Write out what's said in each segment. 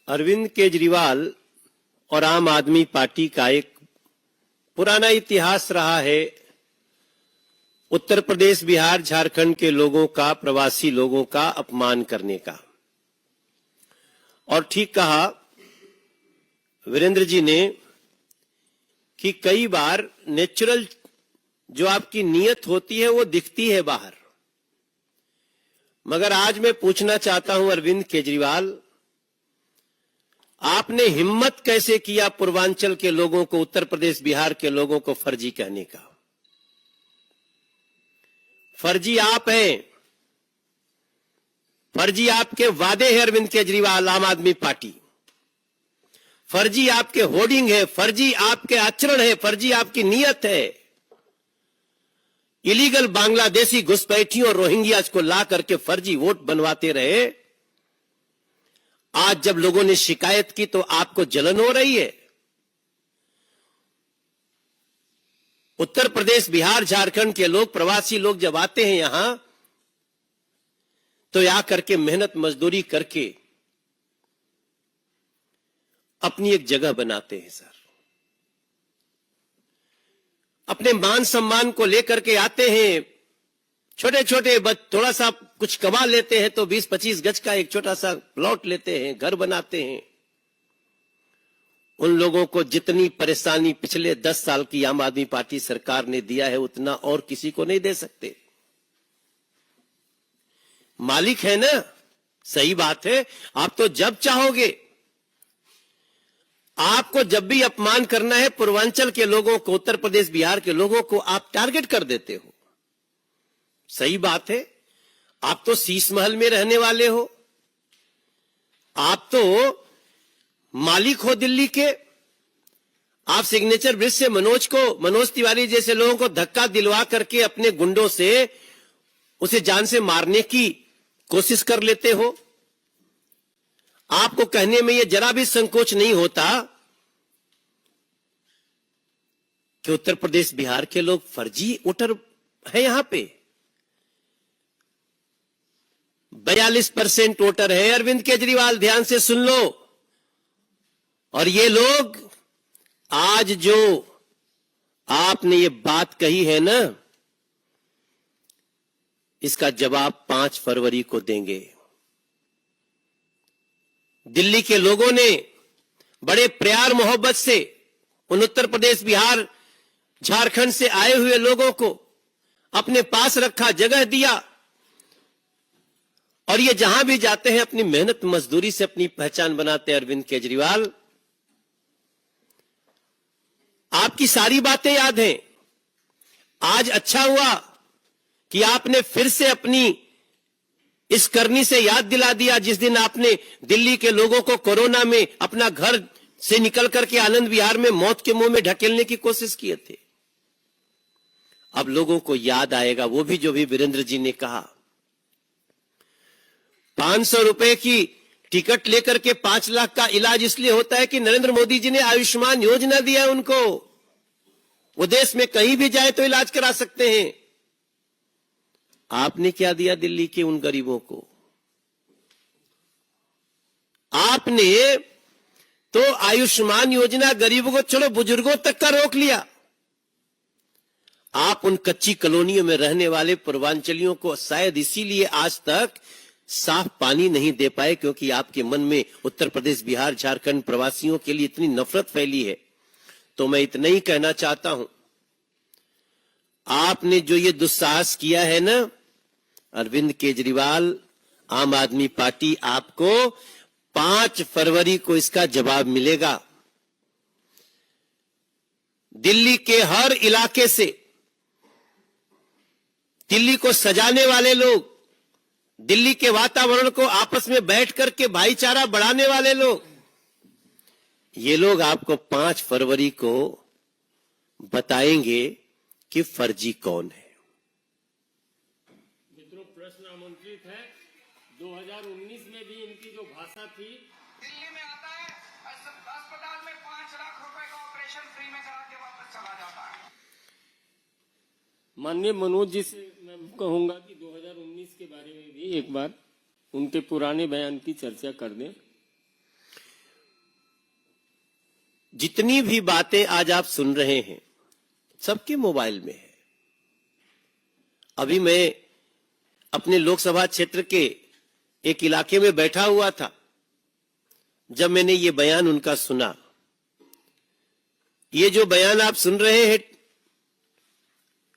अरविंद केजरीवाल और आम आदमी पार्टी का एक पुराना इतिहास रहा है उत्तर प्रदेश, बिहार, झारखंड के लोगों का, प्रवासी लोगों का अपमान करने का। और ठीक कहा वीरेंद्र जी ने कि कई बार नेचुरल जो आपकी नीयत होती है वो दिखती है बाहर। मगर आज मैं पूछना चाहता हूं अरविंद केजरीवाल, आपने हिम्मत कैसे किया पूर्वांचल के लोगों को, उत्तर प्रदेश, बिहार के लोगों को फर्जी कहने का? फर्जी आप हैं, फर्जी आपके वादे हैं अरविंद केजरीवाल, आम आदमी पार्टी। फर्जी आपके होर्डिंग है, फर्जी आपके आचरण है, फर्जी आपकी नीयत है। इलीगल बांग्लादेशी घुसपैठियों और रोहिंग्याज को ला करके फर्जी वोट बनवाते रहे। आज जब लोगों ने शिकायत की तो आपको जलन हो रही है। उत्तर प्रदेश, बिहार, झारखंड के लोग, प्रवासी लोग जब आते हैं यहां तो आकर के मेहनत मजदूरी करके अपनी एक जगह बनाते हैं सर। अपने मान सम्मान को लेकर के आते हैं। छोटे छोटे थोड़ा सा कुछ कमा लेते हैं तो 20-25 गज का एक छोटा सा प्लॉट लेते हैं, घर बनाते हैं। उन लोगों को जितनी परेशानी पिछले 10 साल की आम आदमी पार्टी सरकार ने दिया है उतना और किसी को नहीं दे सकते। मालिक है ना, सही बात है। आप तो जब चाहोगे, आपको जब भी अपमान करना है पूर्वांचल के लोगों को, उत्तर प्रदेश, बिहार के लोगों को आप टारगेट कर देते हो। सही बात है। आप तो शीश महल में रहने वाले हो, आप तो मालिक हो दिल्ली के। आप सिग्नेचर ब्रिज से मनोज तिवारी जैसे लोगों को धक्का दिलवा करके अपने गुंडों से उसे जान से मारने की कोशिश कर लेते हो। आपको कहने में यह जरा भी संकोच नहीं होता कि उत्तर प्रदेश, बिहार के लोग फर्जी वोटर है। यहां पे 42% वोटर है अरविंद केजरीवाल, ध्यान से सुन लो। और ये लोग आज जो आपने ये बात कही है ना, इसका जवाब 5 फरवरी को देंगे। दिल्ली के लोगों ने बड़े प्यार मोहब्बत से उन उत्तर प्रदेश, बिहार, झारखंड से आए हुए लोगों को अपने पास रखा, जगह दिया। और ये जहां भी जाते हैं अपनी मेहनत मजदूरी से अपनी पहचान बनाते हैं। अरविंद केजरीवाल, आपकी सारी बातें याद हैं। आज अच्छा हुआ कि आपने फिर से अपनी इस करनी से याद दिला दिया जिस दिन आपने दिल्ली के लोगों को कोरोना में अपना घर से निकल करके आनंद विहार में मौत के मुंह में ढकेलने की कोशिश किए थे। अब लोगों को याद आएगा वो भी जो भी वीरेंद्र जी ने कहा। 500 रुपए की टिकट लेकर के 5 लाख का इलाज इसलिए होता है कि नरेंद्र मोदी जी ने आयुष्मान योजना दिया है उनको। वो देश में कहीं भी जाए तो इलाज करा सकते हैं। आपने क्या दिया दिल्ली के उन गरीबों को? आपने तो आयुष्मान योजना गरीबों को छोड़ो, बुजुर्गों तक का रोक लिया। आप उन कच्ची कॉलोनियों में रहने वाले पूर्वांचलियों को शायद इसीलिए आज तक साफ पानी नहीं दे पाए क्योंकि आपके मन में उत्तर प्रदेश, बिहार, झारखंड प्रवासियों के लिए इतनी नफरत फैली है। तो मैं इतना ही कहना चाहता हूं, आपने जो ये दुस्साहस किया है ना अरविंद केजरीवाल, आम आदमी पार्टी आपको 5 फरवरी को इसका जवाब मिलेगा। दिल्ली के हर इलाके से दिल्ली को सजाने वाले लोग, दिल्ली के वातावरण को आपस में बैठ करके भाईचारा बढ़ाने वाले लोग, ये लोग आपको 5 फरवरी को बताएंगे कि फर्जी कौन है। मित्रों, प्रश्न आमंत्रित है। 2019 में भी इनकी जो भाषा थी, दिल्ली में आता है, अस्पताल में 5 लाख रुपए का ऑपरेशन फ्री में करा के वापस चला जाता है। माननीय मनोज जी से मैं कहूंगा कि 2019 के बारे में भी एक बार उनके पुराने बयान की चर्चा कर दें। जितनी भी बातें आज आप सुन रहे हैं सबके मोबाइल में है। अभी मैं अपने लोकसभा क्षेत्र के एक इलाके में बैठा हुआ था, जब मैंने ये बयान उनका सुना। ये जो बयान आप सुन रहे हैं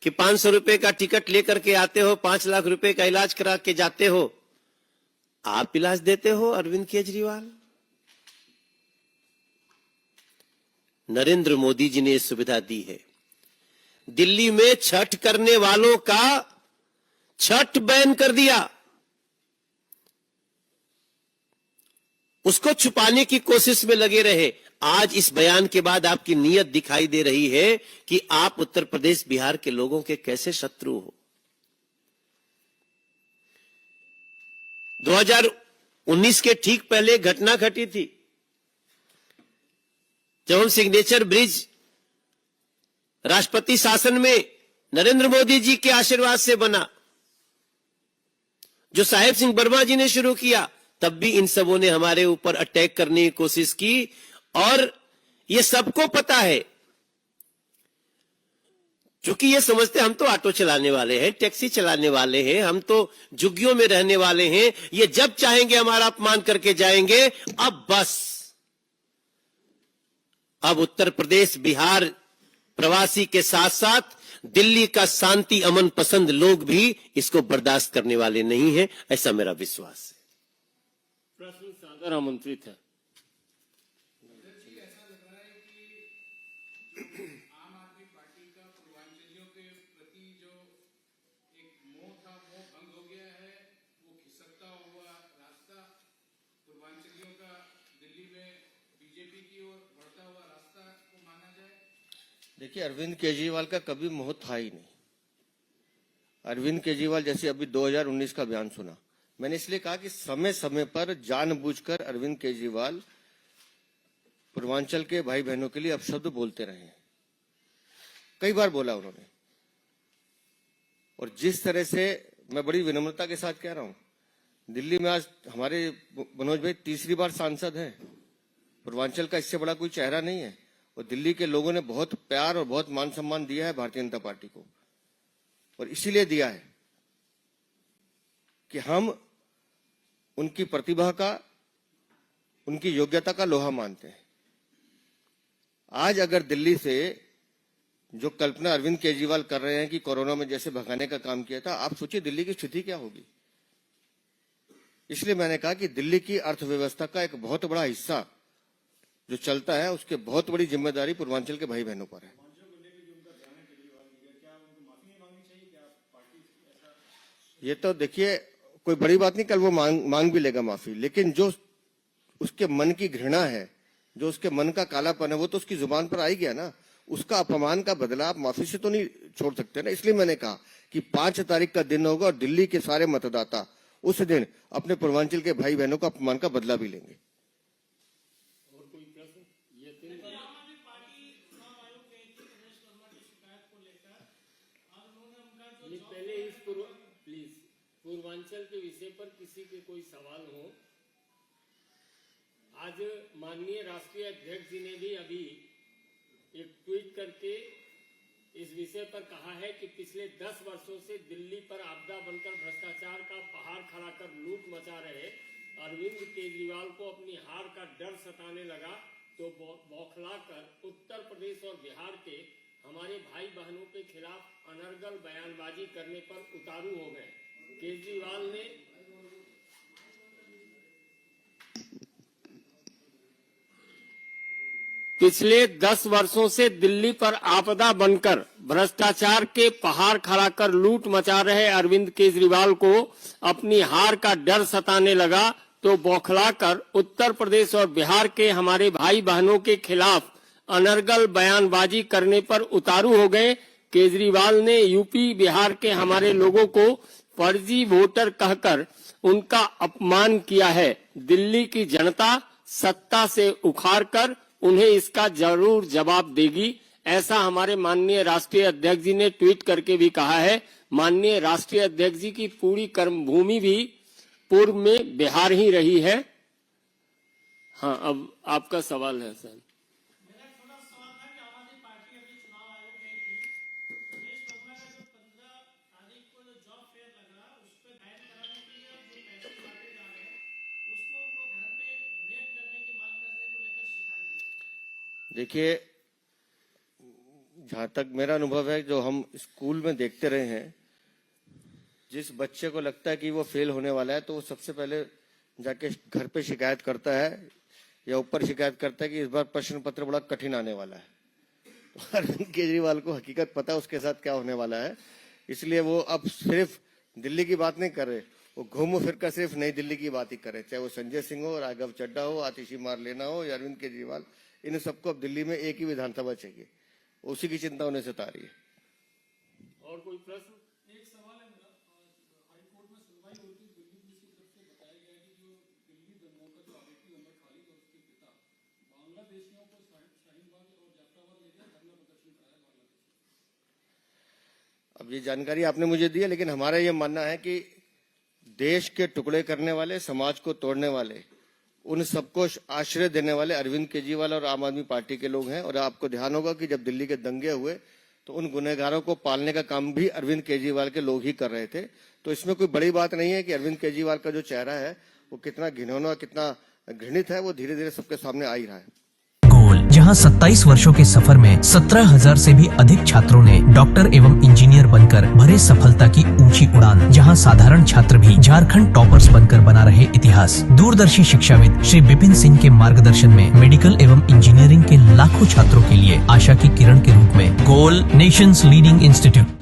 कि 500 रुपए का टिकट लेकर के आते हो, 5 लाख रुपए का इलाज करा के जाते हो, आप इलाज देते हो अरविंद केजरीवाल? नरेंद्र मोदी जी ने सुविधा दी है। दिल्ली में छठ करने वालों का छठ बैन कर दिया। उसको छुपाने की कोशिश में लगे रहे। आज इस बयान के बाद आपकी नीयत दिखाई दे रही है कि आप उत्तर प्रदेश बिहार के लोगों के कैसे शत्रु हो। 2019 के ठीक पहले घटना घटी थी, जब हम सिग्नेचर ब्रिज राष्ट्रपति शासन में नरेंद्र मोदी जी के आशीर्वाद से बना, जो साहेब सिंह वर्मा जी ने शुरू किया। तब भी इन सबों ने हमारे ऊपर अटैक करने की कोशिश की, और ये सबको पता है, क्योंकि ये समझते हम तो ऑटो चलाने वाले हैं, टैक्सी चलाने वाले हैं, हम तो झुग्गियों में रहने वाले हैं, ये जब चाहेंगे हमारा अपमान करके जाएंगे। अब बस, अब उत्तर प्रदेश बिहार प्रवासी के साथ साथ दिल्ली का शांति अमन पसंद लोग भी इसको बर्दाश्त करने वाले नहीं हैं, ऐसा मेरा विश्वास है। प्रश्न सादर आमंत्रित है। ऐसा लग रहा है कि आम आदमी पार्टी का पूर्वांचलियों के प्रति जो एक मोह था वो भंग हो गया है। वो खिसकता हुआ रास्ता पूर्वांचलियों का दिल्ली में बीजेपी की ओर बढ़ता हुआ रास्ता को माना जाए। देखिए, अरविंद केजरीवाल का कभी मोह था ही नहीं। अरविंद केजरीवाल जैसे अभी 2019 का बयान सुना, मैंने इसलिए कहा कि समय समय पर जानबूझकर अरविंद केजरीवाल पूर्वांचल के भाई बहनों के लिए अपशब्द बोलते रहे हैं। कई बार बोला उन्होंने, और जिस तरह से, मैं बड़ी विनम्रता के साथ कह रहा हूं, दिल्ली में आज हमारे मनोज भाई तीसरी बार सांसद हैं। पूर्वांचल का इससे बड़ा कोई चेहरा नहीं है, और दिल्ली के लोगों ने बहुत प्यार और बहुत मान सम्मान दिया है भारतीय जनता पार्टी को, और इसीलिए दिया है कि हम उनकी प्रतिभा का, उनकी योग्यता का लोहा मानते हैं। आज अगर दिल्ली से जो कल्पना अरविंद केजरीवाल कर रहे हैं कि कोरोना में जैसे भगाने का काम किया था, आप सोचिए दिल्ली की स्थिति क्या होगी। इसलिए मैंने कहा कि दिल्ली की अर्थव्यवस्था का एक बहुत बड़ा हिस्सा जो चलता है, उसके बहुत बड़ी जिम्मेदारी पूर्वांचल के भाई बहनों पर है। ये तो देखिए कोई बड़ी बात नहीं, कल वो मांग भी लेगा माफी, लेकिन जो उसके मन की घृणा है, जो उसके मन का कालापन है, वो तो उसकी जुबान पर आई गया ना। उसका अपमान का बदला आप माफी से तो नहीं छोड़ सकते ना। इसलिए मैंने कहा कि 5 तारीख का दिन होगा और दिल्ली के सारे मतदाता उस दिन अपने पूर्वांचल के भाई बहनों का अपमान का बदला भी लेंगे। और कोई प्रश्न? ये पहले इस प्लीज पूर्वांचल के विषय पर किसी के कोई सवाल हो। आज माननीय राष्ट्रीय अध्यक्ष जी ने भी अभी एक ट्वीट करके इस विषय पर कहा है कि पिछले 10 वर्षों से दिल्ली पर आपदा बनकर भ्रष्टाचार का पहाड़ खड़ा कर लूट मचा रहे अरविंद केजरीवाल को अपनी हार का डर सताने लगा, तो बौखलाकर उत्तर प्रदेश और बिहार के हमारे भाई बहनों के खिलाफ अनर्गल बयानबाजी करने पर उतारू हो गए। केजरीवाल ने पिछले 10 वर्षों से दिल्ली पर आपदा बनकर भ्रष्टाचार के पहाड़ खड़ा कर लूट मचा रहे अरविंद केजरीवाल को अपनी हार का डर सताने लगा, तो बौखलाकर उत्तर प्रदेश और बिहार के हमारे भाई बहनों के खिलाफ अनर्गल बयानबाजी करने पर उतारू हो गए। केजरीवाल ने यूपी बिहार के हमारे लोगों को फर्जी वोटर कहकर उनका अपमान किया है। दिल्ली की जनता सत्ता से उखाड़कर उन्हें इसका जरूर जवाब देगी, ऐसा हमारे माननीय राष्ट्रीय अध्यक्ष जी ने ट्वीट करके भी कहा है। माननीय राष्ट्रीय अध्यक्ष जी की पूरी कर्मभूमि भी पूर्व में बिहार ही रही है। हाँ, अब आपका सवाल है सर। देखिए, जहां तक मेरा अनुभव है, जो हम स्कूल में देखते रहे हैं, जिस बच्चे को लगता है कि वो फेल होने वाला है तो वो सबसे पहले जाके घर पे शिकायत करता है या ऊपर शिकायत करता है कि इस बार प्रश्न पत्र बड़ा कठिन आने वाला है। तो अरविंद केजरीवाल को हकीकत पता है उसके साथ क्या होने वाला है, इसलिए वो अब सिर्फ दिल्ली की बात नहीं कर रहे, वो घूम फिर कर सिर्फ नई दिल्ली की बात ही कर रहे, चाहे वो संजय सिंह हो, राघव चड्डा हो, आतिशी मारलेना हो या अरविंद केजरीवाल। इन सबको अब दिल्ली में एक ही विधानसभा चाहिए, उसी की चिंता उन्हें सता रही है। और कोई प्रश्न? एक सवाल है मेरा, हाई कोर्ट में सुनवाई होती है, दिल्ली पुलिस की तरफ से बताया गया है कि जो दिल्ली दंगों का जो आरोपी उमर खालिद और उसके पिता बांग्लादेशियों को शाहीन बाग और जाफराबाद लेकर धरना प्रदर्शन कराया बांग्लादेश। अब ये जानकारी आपने मुझे दी है, लेकिन हमारा ये मानना है कि देश के टुकड़े करने वाले, समाज को तोड़ने वाले, उन सबको आश्रय देने वाले अरविंद केजरीवाल और आम आदमी पार्टी के लोग हैं। और आपको ध्यान होगा कि जब दिल्ली के दंगे हुए तो उन गुनहगारों को पालने का काम भी अरविंद केजरीवाल के लोग ही कर रहे थे। तो इसमें कोई बड़ी बात नहीं है कि अरविंद केजरीवाल का जो चेहरा है वो कितना घिनौना, कितना घृणित है, वो धीरे धीरे सबके सामने आ ही रहा है। गोल, जहां 27 वर्षों के सफर में 17,000 से भी अधिक छात्रों ने डॉक्टर एवं इंजीनियर बनकर भरे सफलता की ऊंची उड़ान, जहां साधारण छात्र भी झारखंड टॉपर्स बनकर बना रहे इतिहास। दूरदर्शी शिक्षाविद श्री विपिन सिंह के मार्गदर्शन में मेडिकल एवं इंजीनियरिंग के लाखों छात्रों के लिए आशा की किरण के रूप में गोल, नेशंस लीडिंग इंस्टीट्यूट।